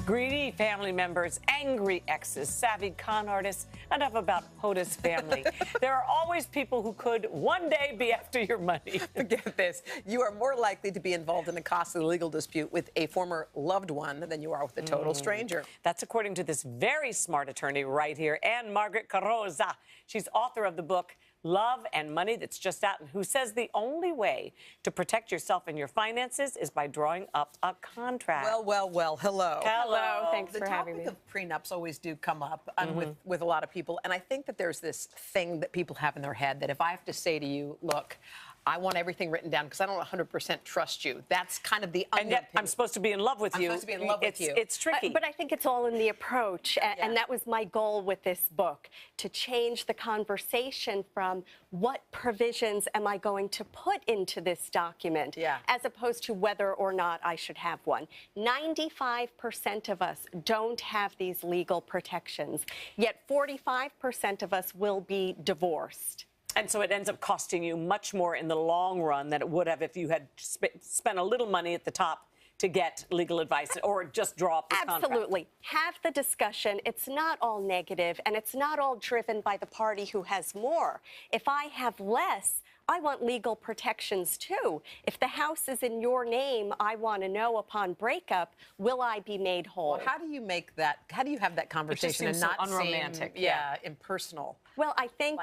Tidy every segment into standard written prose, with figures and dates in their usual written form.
Greedy family members, angry exes, savvy con artists. Enough about Hoda's family. There are always people who could one day be after your money. Forget this. You are more likely to be involved in a costly legal dispute with a former loved one than you are with a total stranger. That's according to this very smart attorney right here, Ann-Margaret Carrozza. She's author of the book Love and Money that's just out, and who says the only way to protect yourself and your finances is by drawing up a contract. Well, hello. Hello. Thanks for having me. The topic of prenups always do come up with a lot of people, and I think that there's this thing that people have in their head that if I have to say to you, look, I want everything written down because I don't 100% trust you. That's kind of the and yet I'm supposed to be in love with you. I'm supposed to be in love with you. It's tricky. But I think it's all in the approach, and that was my goal with this book, to change the conversation from what provisions am I going to put into this document, as opposed to whether or not I should have one. 95% of us don't have these legal protections, yet 45% of us will be divorced. And so it ends up costing you much more in the long run than it would have if you had spent a little money at the top to get legal advice or just draw up this contract. Absolutely. Have the discussion. It's not all negative, and it's not all driven by the party who has more. If I have less, I want legal protections too. If the house is in your name, I want to know upon breakup, will I be made whole? Well, how do you make that? How do you have that conversation and not unromantic? Seem, impersonal? Well, I think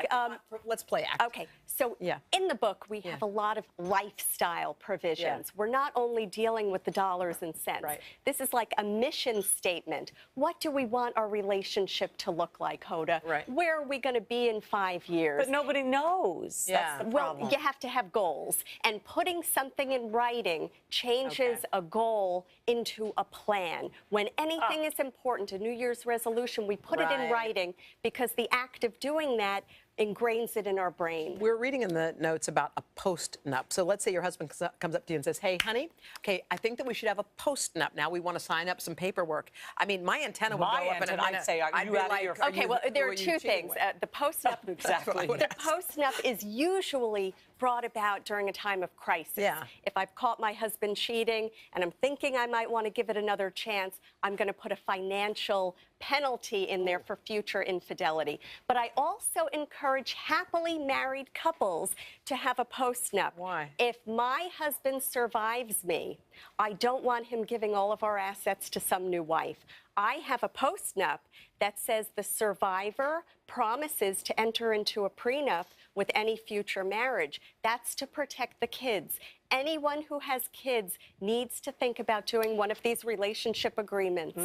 let's play act. Okay, so in the book we have a lot of lifestyle provisions. We're not only dealing with the dollars and cents. This is like a mission statement. What do we want our relationship to look like, Hoda? Where are we going to be in 5 years? But nobody knows. That's the problem. Well, you have to have goals, and putting something in writing changes a goal into a plan. When anything is important, a New Year's resolution, we put it in writing because the act of doing that ingrains it in our brain. We're reading in the notes about a post-nup. So let's say your husband comes up to you and says, hey, honey, okay, I think that we should have a post-nup now. We want to sign up some paperwork. I mean, my antenna would go up in a minute. I'd say, are you out of your... Okay, well, there are two things. The post-nup, the post-nup is usually brought about during a time of crisis. If I've caught my husband cheating and I'm thinking I might want to give it another chance, I'm going to put a financial penalty in there for future infidelity. But I also encourage happily married couples to have a post-nup. Why? If my husband survives me, I don't want him giving all of our assets to some new wife. I have a post-nup that says the survivor promises to enter into a prenup with any future marriage. That's to protect the kids. Anyone who has kids needs to think about doing one of these relationship agreements.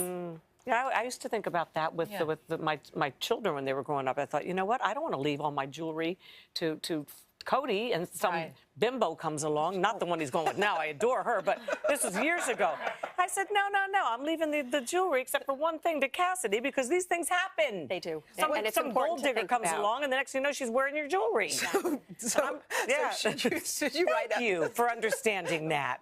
Yeah, I used to think about that with my children when they were growing up. I thought, you know what? I don't want to leave all my jewelry to Cody, and some bimbo comes along, not the one he's going with now. I adore her, but this was years ago. I said, no, I'm leaving the jewelry except for one thing to Cassidy because these things happen. They do. Some gold digger comes along, and the next thing you know, she's wearing your jewelry. So should you write up? Thank you for understanding that.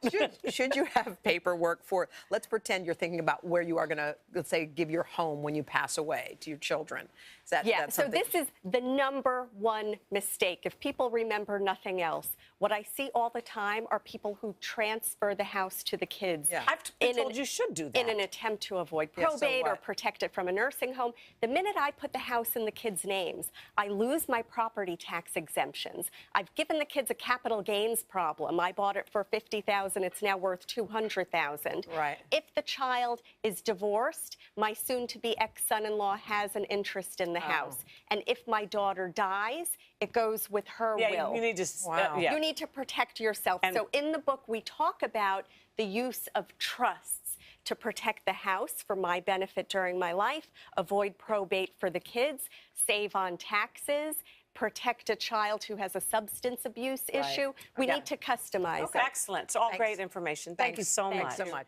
Should you have paperwork for, let's pretend you're thinking about where you are going to, let's say, give your home when you pass away to your children. Is that so this is the #1 mistake. If people remember nothing else, what I see all the time are people who transfer the house to the kids. I've been told you should do that. In an attempt to avoid probate or protect it from a nursing home. The minute I put the house in the kids' names, I lose my property tax exemptions. I've given the kids a capital gains problem. I bought it for $50,000. It's now worth $200,000. If the child is divorced, my soon-to-be ex-son-in-law has an interest in the house. And if my daughter dies, it goes with her will. You need to, you need to protect yourself. So in the book, we talk about the use of trusts to protect the house for my benefit during my life, avoid probate for the kids, save on taxes, protect a child who has a substance abuse issue. We need to customize it. Excellent. It's all great information. Thank you so much. Thanks so much.